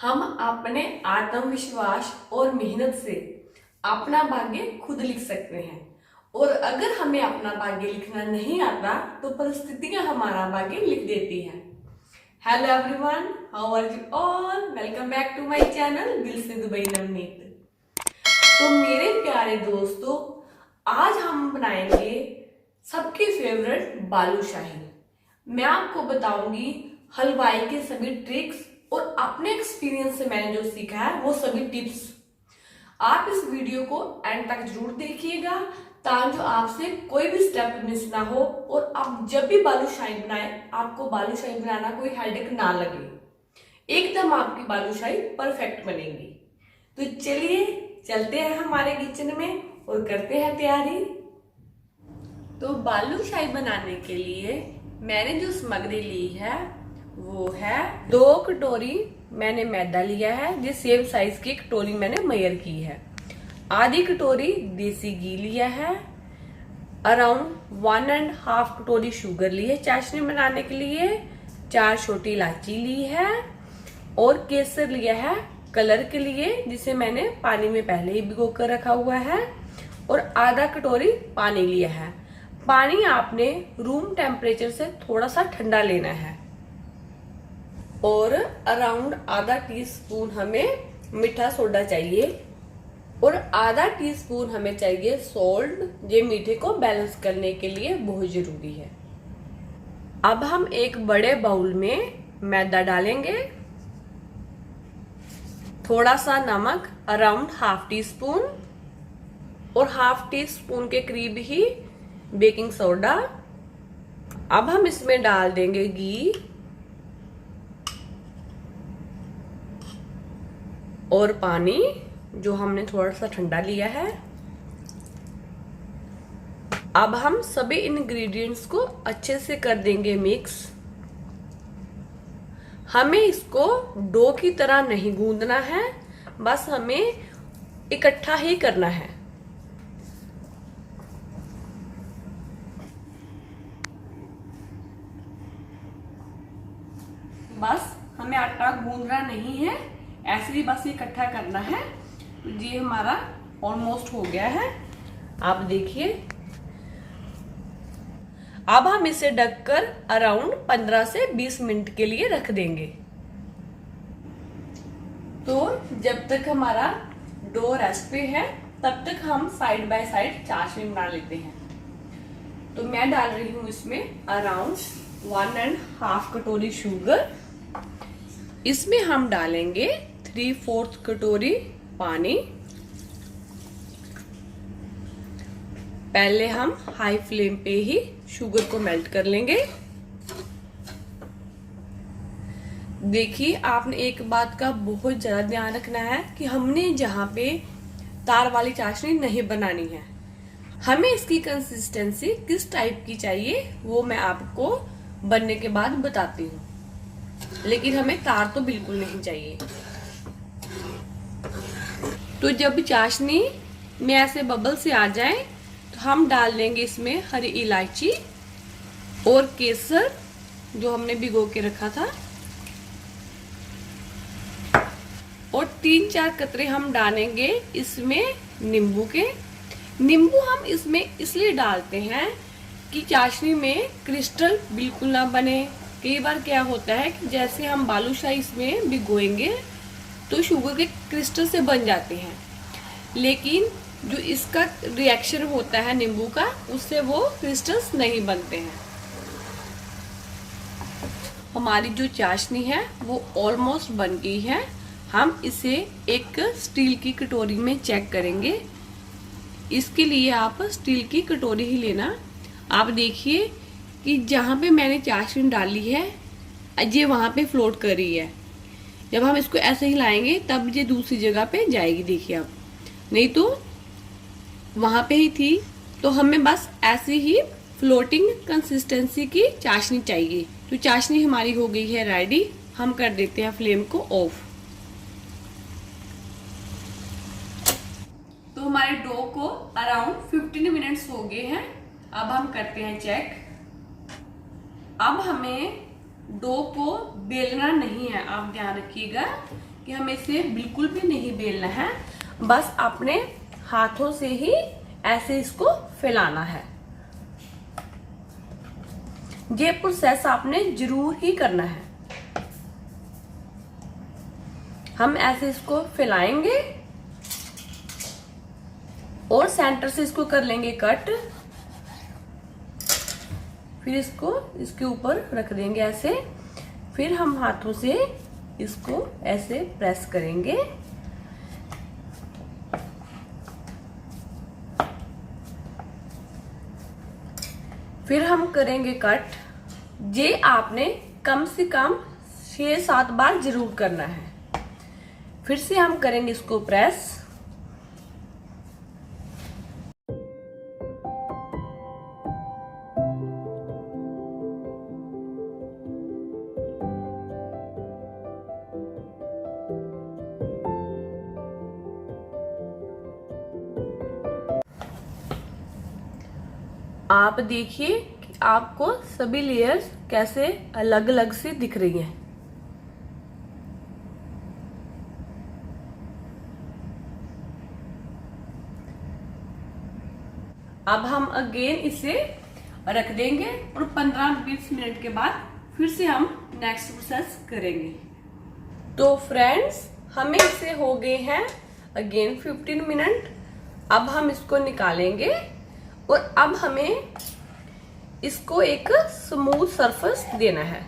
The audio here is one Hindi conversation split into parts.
हम अपने आत्मविश्वास और मेहनत से अपना भाग्य खुद लिख सकते हैं। और अगर हमें अपना भाग्य लिखना नहीं आता तो परिस्थितियां हमारा भाग्य लिख देती हैं। Hello everyone, how are you all? Welcome back to my channel दिल से दुबई नवनीत। तो मेरे प्यारे दोस्तों, आज हम बनाएंगे सबके फेवरेट बालूशाही। मैं आपको बताऊंगी हलवाई के सभी ट्रिक्स और अपने एक्सपीरियंस से मैंने जो सीखा है वो सभी टिप्स। आप इस वीडियो को एंड तक जरूर देखिएगा ताकि आपसे कोई भी स्टेप मिस ना हो और आप जब भी बालूशाही बनाएं आपको बालूशाही बनाना कोई हेडेक ना लगे। एकदम आपकी बालूशाही परफेक्ट बनेगी। तो चलिए चलते हैं हमारे किचन में और करते हैं तैयारी। तो बालूशाही बनाने के लिए मैंने जो सामग्री ली है वो है 2 कटोरी मैंने मैदा लिया है, जिस सेम साइज की कटोरी मैंने मेजर की है। आधी कटोरी देसी घी लिया है। अराउंड 1.5 कटोरी शुगर ली है चाशनी बनाने के लिए। 4 छोटी इलायची ली है और केसर लिया है कलर के लिए, जिसे मैंने पानी में पहले ही भिगो कर रखा हुआ है। और आधा कटोरी पानी लिया है। पानी आपने रूम टेम्परेचर से थोड़ा सा ठंडा लेना है। और अराउंड आधा टीस्पून हमें मीठा सोडा चाहिए और आधा टीस्पून हमें चाहिए सॉल्ट, जो मीठे को बैलेंस करने के लिए बहुत जरूरी है। अब हम एक बड़े बाउल में मैदा डालेंगे, थोड़ा सा नमक अराउंड हाफ टी स्पून और हाफ टी स्पून के करीब ही बेकिंग सोडा। अब हम इसमें डाल देंगे घी और पानी, जो हमने थोड़ा सा ठंडा लिया है। अब हम सभी इंग्रेडिएंट्स को अच्छे से कर देंगे मिक्स। हमें इसको डो की तरह नहीं गूंदना है, बस हमें इकट्ठा ही करना है। बस हमें आटा गूंदना नहीं है, ऐसे ही बस इकट्ठा करना है। ये हमारा ऑलमोस्ट हो गया है, आप देखिए। अब हम इसे ढककर अराउंड 15 से 20 मिनट के लिए रख देंगे। तो जब तक हमारा डो रेस्ट पे है तब तक हम साइड बाय साइड चाशनी बना लेते हैं। तो मैं डाल रही हूं इसमें अराउंड 1.5 कटोरी शुगर। इसमें हम डालेंगे 3/4 कटोरी पानी। पहले हम हाई फ्लेम पे ही शुगर को मेल्ट कर लेंगे। देखिए, आपने एक बात का बहुत ज्यादा ध्यान रखना है कि हमने जहां पे तार वाली चाशनी नहीं बनानी है। हमें इसकी कंसिस्टेंसी किस टाइप की चाहिए वो मैं आपको बनने के बाद बताती हूँ, लेकिन हमें तार तो बिल्कुल नहीं चाहिए। तो जब चाशनी में ऐसे बबल से आ जाए तो हम डाल देंगे इसमें हरी इलायची और केसर, जो हमने भिगो के रखा था। और 3-4 कतरे हम डालेंगे इसमें नींबू के। नींबू हम इसमें इसलिए डालते हैं कि चाशनी में क्रिस्टल बिल्कुल ना बने। कई बार क्या होता है कि जैसे हम बालूशाही इसमें भिगोएंगे तो शुगर के क्रिस्टल से बन जाते हैं, लेकिन जो इसका रिएक्शन होता है नींबू का, उससे वो क्रिस्टल्स नहीं बनते हैं। हमारी जो चाशनी है वो ऑलमोस्ट बन गई है। हम इसे एक स्टील की कटोरी में चेक करेंगे। इसके लिए आप स्टील की कटोरी ही लेना। आप देखिए कि जहाँ पे मैंने चाशनी डाली है ये वहाँ पे फ्लोट कर रही है। जब हम इसको ऐसे ही लाएंगे तब ये दूसरी जगह पे जाएगी, देखिए आप, नहीं तो वहाँ पे ही थी। तो हमें बस ऐसी ही फ्लोटिंग कंसिस्टेंसी की चाशनी चाहिए। तो चाशनी हमारी हो गई है रेडी। हम कर देते हैं फ्लेम को ऑफ। तो हमारे डो को अराउंड 15 मिनट्स हो गए हैं। अब हम करते हैं चेक। अब हमें डो को बेलना नहीं है, आप ध्यान रखिएगा। कि हमें इसे बिल्कुल भी नहीं बेलना है, बस अपने हाथों से ही ऐसे इसको फैलाना है। ये प्रोसेस आपने जरूर ही करना है। हम ऐसे इसको फैलाएंगे और सेंटर से इसको कर लेंगे कट। फिर इसको इसके ऊपर रख देंगे ऐसे। फिर हम हाथों से इसको ऐसे प्रेस करेंगे। फिर हम करेंगे कट। ये आपने कम से कम 6-7 बार जरूर करना है। फिर से हम करेंगे इसको प्रेस। आप देखिए कि आपको सभी लेयर्स कैसे अलग अलग से दिख रही हैं। अब हम अगेन इसे रख देंगे और 15-20 मिनट के बाद फिर से हम नेक्स्ट प्रोसेस करेंगे। तो फ्रेंड्स, हमें इसे हो गए हैं अगेन 15 मिनट। अब हम इसको निकालेंगे और अब हमें इसको एक स्मूथ सरफेस देना है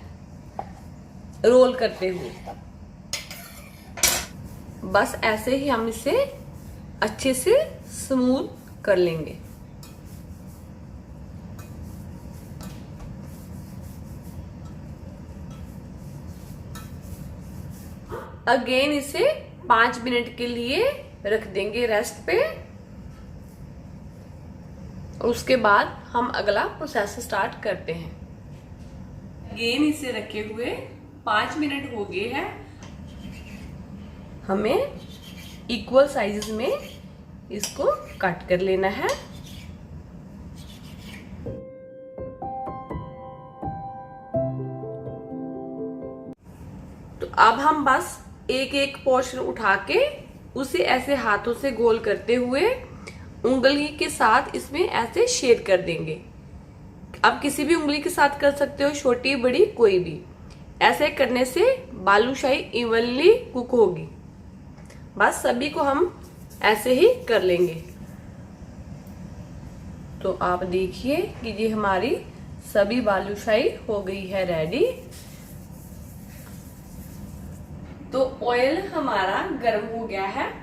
रोल करते हुए। बस ऐसे ही हम इसे अच्छे से स्मूथ कर लेंगे। अगेन इसे 5 मिनट के लिए रख देंगे रेस्ट पे। उसके बाद हम अगला प्रोसेस स्टार्ट करते हैं। अगेन इसे रखे हुए 5 मिनट हो गए हैं। हमें इक्वल साइजेस में इसको कट कर लेना है। तो अब हम बस एक एक पोर्शन उठा के उसे ऐसे हाथों से गोल करते हुए उंगली के साथ इसमें ऐसे शेड कर देंगे। आप किसी भी उंगली के साथ कर सकते हो, छोटी बड़ी कोई भी। ऐसे करने से बालूशाही इवनली कुक होगी। बस सभी को हम ऐसे ही कर लेंगे। तो आप देखिए कि ये हमारी सभी बालूशाही हो गई है रेडी। तो ऑयल हमारा गर्म हो गया है।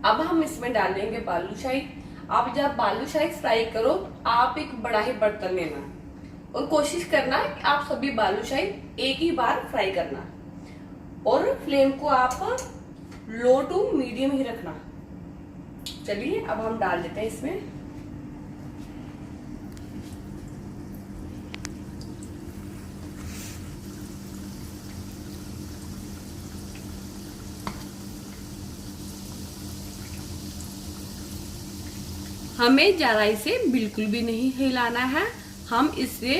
अब हम इसमें डालेंगे बालूशाही। आप जब बालूशाही फ्राई करो, आप एक बड़ा ही बर्तन लेना और कोशिश करना कि आप सभी बालूशाही एक ही बार फ्राई करना, और फ्लेम को आप लो टू मीडियम ही रखना। चलिए अब हम डाल देते हैं इसमें। हमें ज्यादा इसे बिल्कुल भी नहीं हिलाना है। हम इसे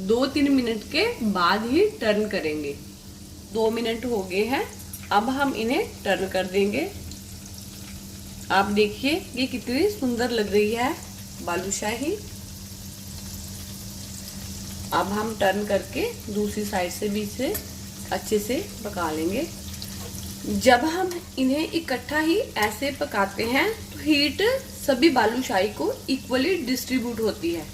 2-3 मिनट के बाद ही टर्न करेंगे। 2 मिनट हो गए हैं। अब हम इन्हें टर्न कर देंगे। आप देखिए ये कितनी सुंदर लग रही है बालूशाही। अब हम टर्न करके दूसरी साइड से भी इसे अच्छे से पका लेंगे। जब हम इन्हें इकट्ठा ही ऐसे पकाते हैं तो हीट सभी बालूशाही को इक्वली डिस्ट्रीब्यूट होती है,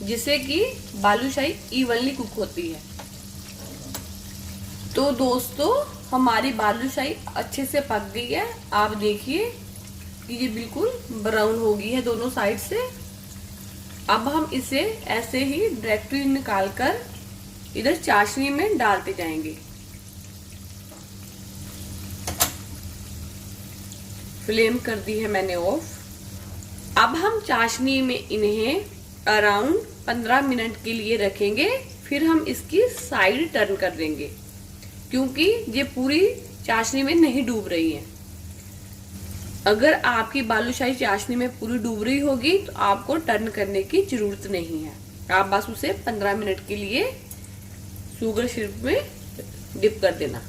जिससे कि बालूशाही इवनली कुक होती है। तो दोस्तों, हमारी बालूशाही अच्छे से पक गई है। आप देखिए कि ये बिल्कुल ब्राउन हो गई है दोनों साइड से। अब हम इसे ऐसे ही डायरेक्टली निकालकर इधर चाशनी में डालते जाएंगे। फ्लेम कर दी है मैंने ऑफ। अब हम चाशनी में इन्हें अराउंड 15 मिनट के लिए रखेंगे। फिर हम इसकी साइड टर्न कर देंगे, क्योंकि ये पूरी चाशनी में नहीं डूब रही है। अगर आपकी बालूशाही चाशनी में पूरी डूब रही होगी तो आपको टर्न करने की जरूरत नहीं है। आप बस उसे 15 मिनट के लिए शुगर सिरप में डिप कर देना।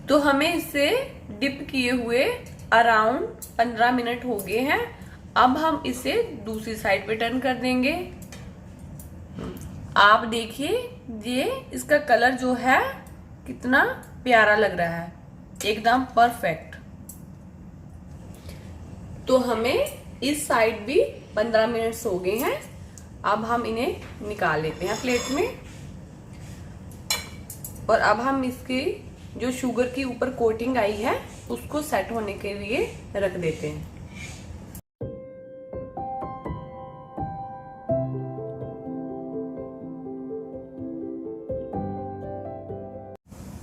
तो हमें इसे डिप किए हुए अराउंड 15 मिनट हो गए हैं। अब हम इसे दूसरी साइड पे टर्न कर देंगे। आप देखिए ये इसका कलर जो है कितना प्यारा लग रहा है, एकदम परफेक्ट। तो हमें इस साइड भी 15 मिनट्स हो गए हैं। अब हम इन्हें निकाल लेते हैं प्लेट में, और अब हम इसकी जो शुगर की ऊपर कोटिंग आई है उसको सेट होने के लिए रख देते हैं।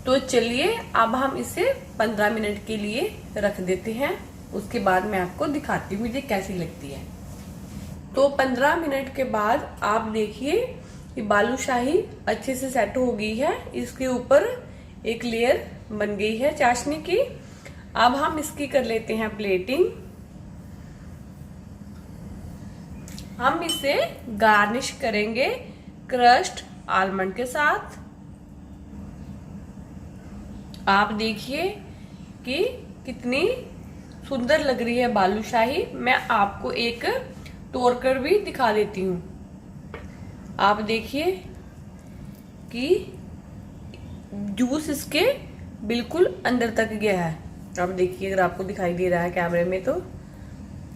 तो चलिए अब हम इसे 15 मिनट के लिए रख देते हैं, उसके बाद मैं आपको दिखाती हूँ ये कैसी लगती है। तो 15 मिनट के बाद आप देखिए ये बालूशाही अच्छे से सेट हो गई है, इसके ऊपर एक लेयर बन गई है चाशनी की। अब हम इसकी कर लेते हैं प्लेटिंग। हम इसे गार्निश करेंगे क्रश्ड आलमंड के साथ। आप देखिए कि कितनी सुंदर लग रही है बालूशाही। मैं आपको एक तोड़कर भी दिखा देती हूँ। आप देखिए कि जूस इसके बिल्कुल अंदर तक गया है। आप देखिए, अगर आपको दिखाई दे रहा है कैमरे में, तो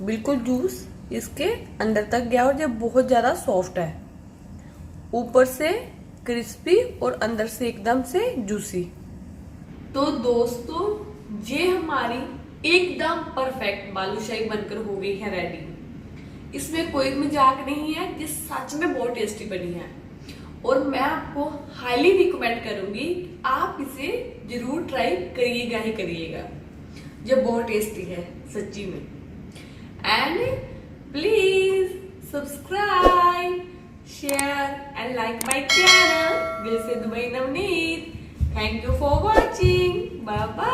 बिल्कुल जूस इसके अंदर तक गया और ये बहुत ज्यादा सॉफ्ट है, ऊपर से क्रिस्पी और अंदर से एकदम से जूसी। तो दोस्तों ये हमारी एकदम परफेक्ट बालूशाही बनकर हो गई है रेडी। इसमें कोई मजाक नहीं है, ये सच में बहुत टेस्टी बनी है और मैं आपको हाईली रिकमेंड करूंगी आप इसे जरूर ट्राई करिएगा ही करिएगा। ये बहुत टेस्टी है सच्ची में। And please subscribe, share and like my channel दिल से Dubai Navneet. Thank you for watching. Bye bye.